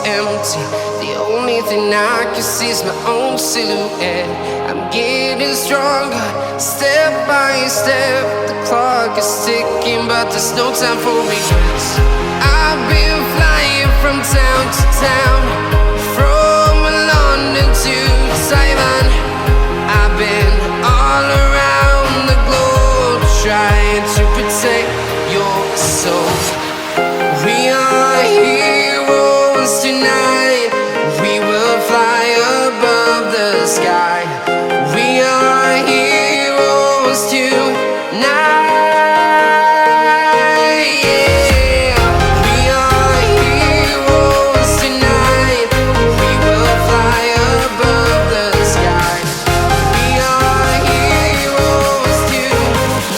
empty. The only thing I can see is my own silhouette. I'm getting stronger, step by step. The clock is ticking, but there's no time for regrets. I've been flying from town to town, from London to Taiwan. I've been all around the globe, trying to protect your soul. We are heroes tonight. We will fly above the sky. We are heroes tonight. Yeah. We are heroes tonight. We will fly above the sky. We are heroes tonight.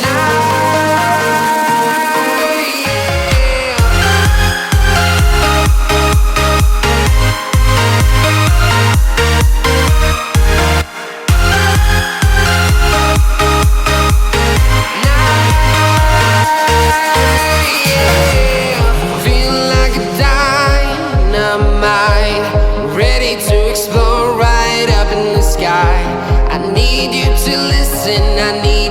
Ready to explore right up in the sky. I need you to listen, I need